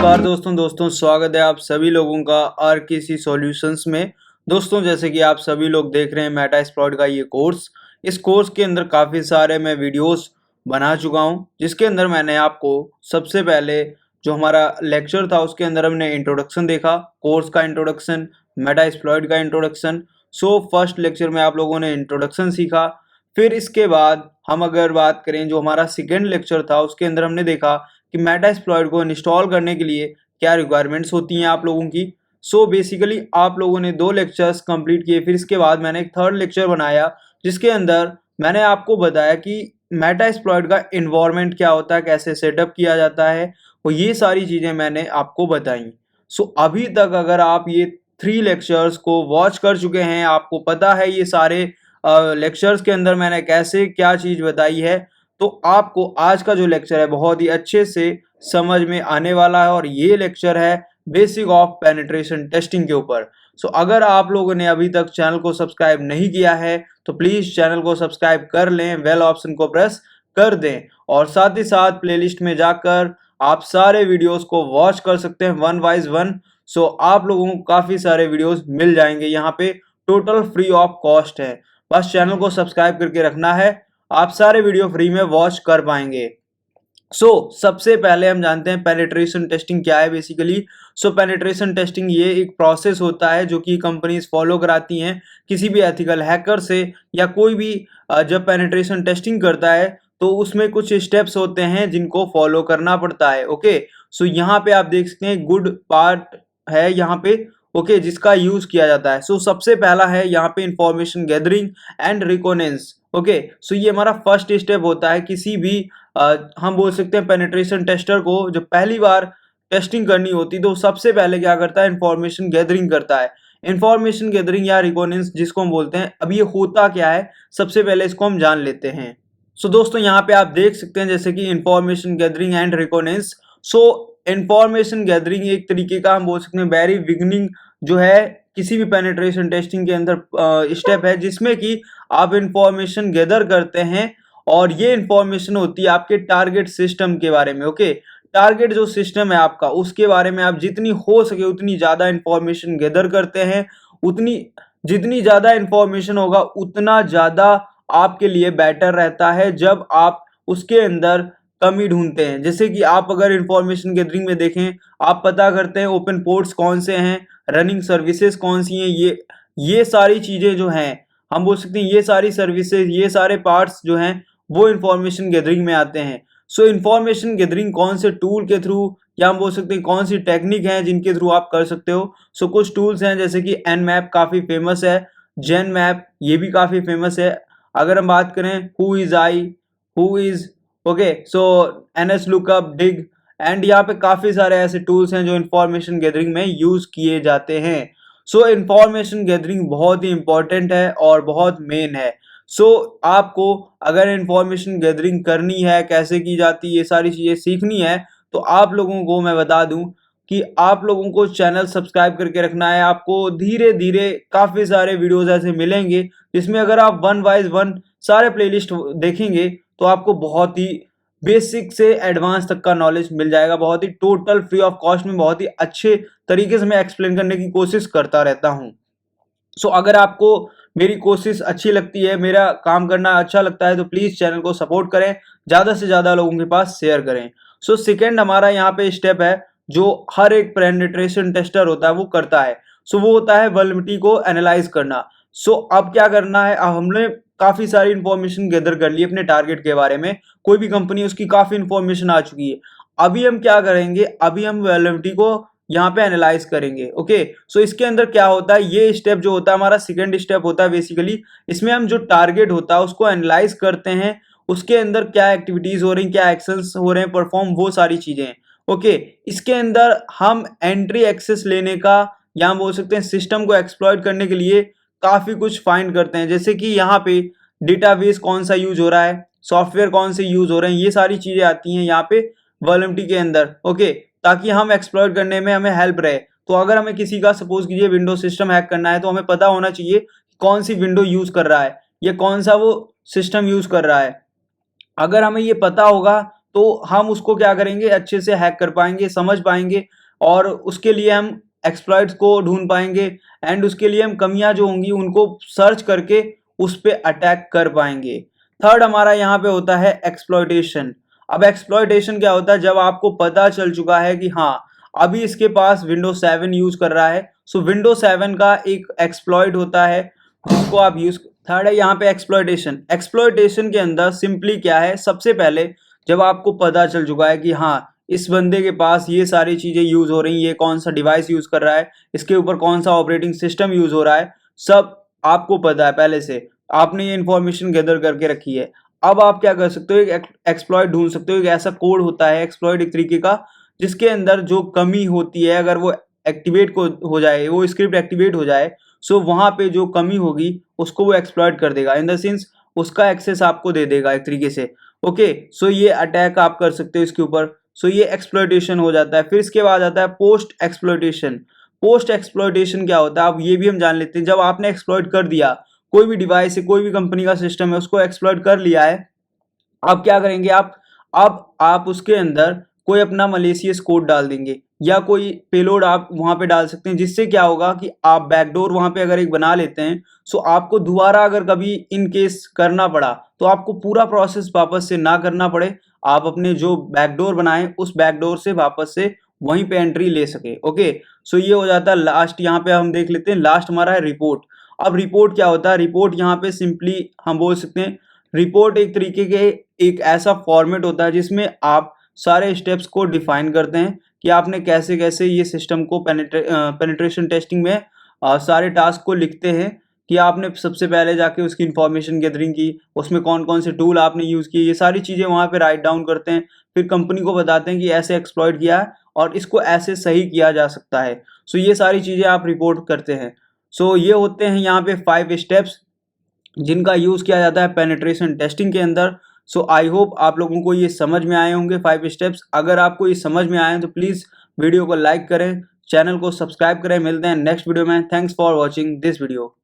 नमस्कार दोस्तों स्वागत है आप सभी लोगों का आरकेसी सॉल्यूशंस में। दोस्तों जैसे कि आप सभी लोग देख रहे हैं मेटा एक्सप्लॉइट का ये कोर्स। इस कोर्स के अंदर काफ़ी सारे मैं वीडियोस बना चुका हूं, जिसके अंदर मैंने आपको सबसे पहले जो हमारा लेक्चर था उसके अंदर हमने इंट्रोडक्शन देखा, कोर्स का इंट्रोडक्शन, मेटा एक्सप्लॉइट का इंट्रोडक्शन। सो फर्स्ट लेक्चर में आप लोगों ने इंट्रोडक्शन सीखा। फिर इसके बाद हम अगर बात करें जो हमारा सेकेंड लेक्चर था उसके अंदर हमने देखा कि मेटा एक्सप्लॉइट को इंस्टॉल करने के लिए क्या रिक्वायरमेंट्स होती हैं आप लोगों की। सो बेसिकली आप लोगों ने 2 लेक्चर्स कंप्लीट किए। फिर इसके बाद मैंने एक थर्ड लेक्चर बनाया जिसके अंदर मैंने आपको बताया कि मेटा एक्सप्लॉइट का इन्वायरमेंट क्या होता है, कैसे सेटअप किया जाता है, और ये सारी चीज़ें मैंने आपको बताई। सो अभी तक अगर आप ये 3 लेक्चर्स को वॉच कर चुके हैं, आपको पता है ये सारे लेक्चर्स के अंदर मैंने कैसे क्या चीज़ बताई है, तो आपको आज का जो लेक्चर है बहुत ही अच्छे से समझ में आने वाला है। और ये लेक्चर है बेसिक ऑफ पेनिट्रेशन टेस्टिंग के ऊपर। सो अगर आप लोगों ने अभी तक चैनल को सब्सक्राइब नहीं किया है तो प्लीज चैनल को सब्सक्राइब कर लें, बेल ऑप्शन को प्रेस कर दें, और साथ ही साथ प्लेलिस्ट में जाकर आप सारे वीडियोस को वॉच कर सकते हैं वन वाइज वन। सो आप लोगों को काफी सारे वीडियोस मिल जाएंगे यहाँ पे, टोटल फ्री ऑफ कॉस्ट है। बस चैनल को सब्सक्राइब करके रखना है, आप सारे वीडियो फ्री में वॉच कर पाएंगे। सबसे पहले हम जानते हैं पेनिट्रेशन टेस्टिंग क्या है बेसिकली। पेनिट्रेशन टेस्टिंग ये एक प्रोसेस होता है जो कि कंपनीज फॉलो कराती हैं किसी भी एथिकल हैकर से, या कोई भी जब पेनिट्रेशन टेस्टिंग करता है तो उसमें कुछ स्टेप्स होते हैं जिनको फॉलो करना पड़ता है। ओके, यहाँ पे आप देख सकते हैं गुड पार्ट है यहाँ पे, ओके, जिसका यूज किया जाता है। सबसे पहला है यहाँ पे इंफॉर्मेशन गैदरिंग एंड रिकॉनेंस। ओके, ये हमारा फर्स्ट स्टेप होता है किसी भी हम बोल सकते हैं पेनिट्रेशन टेस्टर को जब पहली बार टेस्टिंग करनी होती तो सबसे पहले क्या करता है, इंफॉर्मेशन गैदरिंग करता है। इंफॉर्मेशन गैदरिंग या रिकॉनेंस जिसको हम बोलते हैं, अब ये होता क्या है सबसे पहले इसको हम जान लेते हैं। दोस्तों यहाँ पे आप देख सकते हैं जैसे कि information gathering and reconnaissance. Information gathering एक तरीके का हम बोल सकते हैं वेरी बिगिनिंग जो है किसी भी पेनिट्रेशन टेस्टिंग के अंदर स्टेप है, जिसमें कि आप इंफॉर्मेशन गैदर करते हैं, और ये इंफॉर्मेशन होती है आपके टारगेट सिस्टम के बारे में। ओके, टारगेट जो सिस्टम है आपका उसके बारे में आप जितनी हो सके उतनी ज्यादा इंफॉर्मेशन गैदर करते हैं। उतनी जितनी ज्यादा इंफॉर्मेशन होगा उतना ज्यादा आपके लिए बेटर रहता है जब आप उसके अंदर कमी ढूंढते हैं। जैसे कि आप अगर इंफॉर्मेशन गैदरिंग में देखें, आप पता करते हैं ओपन पोर्ट्स कौन से हैं, रनिंग सर्विसेज कौन सी हैं, ये सारी चीजें जो हैं हम बोल सकते हैं ये सारी सर्विसेज, ये सारे पार्ट्स जो हैं वो इंफॉर्मेशन गैदरिंग में आते हैं। इंफॉर्मेशन गैदरिंग कौन से टूल के थ्रू, या हम बोल सकते हैं कौन सी टेक्निक है जिनके थ्रू आप कर सकते हो। कुछ टूल्स हैं जैसे कि एनमैप काफी फेमस है, जेन मैप ये भी काफी फेमस है। अगर हम बात करें who is I, who is, okay, NS lookup, dig, and यहाँ पे काफी सारे ऐसे टूल्स हैं जो इंफॉर्मेशन गैदरिंग में यूज किए जाते हैं। इंफॉर्मेशन गैदरिंग बहुत ही इंपॉर्टेंट है और बहुत मेन है। आपको अगर इंफॉर्मेशन गैदरिंग करनी है, कैसे की जाती है, ये सारी चीजें सीखनी है, तो आप लोगों को मैं बता दूं कि आप लोगों को चैनल सब्सक्राइब करके रखना है। आपको धीरे धीरे काफी सारे वीडियोस ऐसे मिलेंगे जिसमें अगर आप वन वाइज वन सारे प्लेलिस्ट देखेंगे तो आपको बहुत ही बेसिक से एडवांस तक का नॉलेज मिल जाएगा, बहुत ही टोटल फ्री ऑफ कॉस्ट में, बहुत ही अच्छे तरीके से मैं एक्सप्लेन करने की कोशिश करता रहता हूँ। अगर आपको मेरी कोशिश अच्छी लगती है, मेरा काम करना अच्छा लगता है, तो प्लीज चैनल को सपोर्ट करें, ज्यादा से ज्यादा लोगों के पास शेयर करें। सेकेंड हमारा यहाँ पे स्टेप है जो हर एक पेनिट्रेशन टेस्टर होता है वो करता है। वो होता है वल्नरेबिलिटी को एनालाइज करना। अब क्या करना है, अब हमने काफी सारी इंफॉर्मेशन गैदर कर ली अपने टारगेट के बारे में, कोई भी कंपनी उसकी काफी इंफॉर्मेशन आ चुकी है। अभी हम क्या करेंगे, अभी हम वल्नरेबिलिटी को यहाँ पे एनालाइज करेंगे। ओके, इसके अंदर क्या होता है, ये स्टेप जो होता है हमारा सेकेंड स्टेप होता है बेसिकली। इसमें हम जो टारगेट होता है उसको एनालाइज करते हैं, उसके अंदर क्या एक्टिविटीज हो रही, क्या एक्शंस हो रहे हैं परफॉर्म, वो सारी चीजें। ओके, इसके अंदर हम एंट्री एक्सेस लेने का, या हम बोल सकते हैं सिस्टम को एक्सप्लॉइट करने के लिए काफी कुछ फाइंड करते हैं। जैसे कि यहाँ पे डेटाबेस कौन सा यूज हो रहा है, सॉफ्टवेयर कौन से यूज हो रहे हैं, ये सारी चीजें आती हैं यहाँ पे वल्नरेबिलिटी के अंदर। ओके, ताकि हम एक्सप्लॉइट करने में हमें हेल्प रहे। तो अगर हमें किसी का सपोज कीजिए विंडो सिस्टम हैक करना है तो हमें पता होना चाहिए कौन सी विंडो यूज कर रहा है, या कौन सा वो सिस्टम यूज कर रहा है। अगर हमें ये पता होगा तो हम उसको क्या करेंगे, अच्छे से हैक कर पाएंगे, समझ पाएंगे, और उसके लिए हम एक्सप्लॉइट्स को ढूंढ पाएंगे, एंड उसके लिए हम कमियां जो होंगी उनको सर्च करके उस पे अटैक कर पाएंगे। थर्ड हमारा यहाँ पे होता है एक्सप्लॉइटेशन। अब एक्सप्लॉइटेशन क्या होता है, जब आपको पता चल चुका है कि हाँ अभी इसके पास विंडोज 7 यूज कर रहा है, सो विंडोज 7 का एक एक्सप्लॉइट होता है जिसको आप यूज। थर्ड है यहाँ पे एक्सप्लॉइटेशन। एक्सप्लॉइटेशन के अंदर सिंपली क्या है, सबसे पहले जब आपको पता चल चुका है कि हाँ इस बंदे के पास ये सारी चीजें यूज हो रही, ये कौन सा डिवाइस यूज कर रहा है, इसके ऊपर कौन सा ऑपरेटिंग सिस्टम यूज हो रहा है, सब आपको पता है पहले से, आपने ये इन्फॉर्मेशन गैदर करके रखी है। अब आप क्या कर सकते हो, एक एक्सप्लॉइट ढूंढ सकते हो। एक ऐसा कोड होता है एक्सप्लॉइट एक तरीके का, जिसके अंदर जो कमी होती है अगर वो एक्टिवेट को हो जाए, वो स्क्रिप्ट एक्टिवेट हो जाए, सो वहां पे जो कमी होगी उसको वो एक्सप्लॉइट कर देगा, इन द सेंस उसका एक्सेस आपको दे देगा एक तरीके से। ओके, सो ये अटैक आप कर सकते हो इसके ऊपर। सो ये एक्सप्लॉइटेशन हो जाता है। फिर इसके बाद आता है पोस्ट एक्सप्लॉइटेशन। पोस्ट एक्सप्लॉइटेशन क्या होता है, अब ये भी हम जान लेते हैं। जब आपने एक्सप्लॉइट कर दिया, कोई भी डिवाइस है, कोई भी कंपनी का सिस्टम है, उसको एक्सप्लॉइट कर लिया है, अब क्या करेंगे आप, अब आप उसके अंदर कोई अपना मलेशियस कोड डाल देंगे, या कोई पेलोड आप वहां पे डाल सकते हैं, जिससे क्या होगा कि आप बैकडोर वहां पे अगर एक बना लेते हैं, सो आपको दोबारा अगर कभी इन केस करना पड़ा तो आपको पूरा प्रोसेस वापस से ना करना पड़े, आप अपने जो बैकडोर बनाए उस बैकडोर से वापस से वहीं पे एंट्री ले सके। ओके, सो ये हो जाता है लास्ट। यहाँ पे हम देख लेते हैं, लास्ट हमारा है रिपोर्ट। अब रिपोर्ट क्या होता है, रिपोर्ट यहाँ पे सिंपली हम बोल सकते हैं, रिपोर्ट एक तरीके के एक ऐसा फॉर्मेट होता है जिसमें आप सारे स्टेप्स को डिफाइन करते हैं कि आपने कैसे कैसे ये सिस्टम को पेनिट्रेशन टेस्टिंग में सारे टास्क को लिखते हैं, कि आपने सबसे पहले जाके उसकी इंफॉर्मेशन गैदरिंग की, उसमें कौन कौन से टूल आपने यूज़ किए, ये सारी चीज़ें वहाँ पे राइट डाउन करते हैं। फिर कंपनी को बताते हैं कि ऐसे एक्सप्लॉइट किया है और इसको ऐसे सही किया जा सकता है। सो ये सारी चीज़ें आप रिपोर्ट करते हैं। सो ये होते हैं यहाँ पे 5 स्टेप्स जिनका यूज किया जाता है पेनिट्रेशन टेस्टिंग के अंदर। सो आई होप आप लोगों को ये समझ में आए होंगे 5 स्टेप्स। अगर आपको ये समझ में आए तो प्लीज वीडियो को लाइक करें, चैनल को सब्सक्राइब करें। मिलते हैं नेक्स्ट वीडियो में। Thanks for watching this video.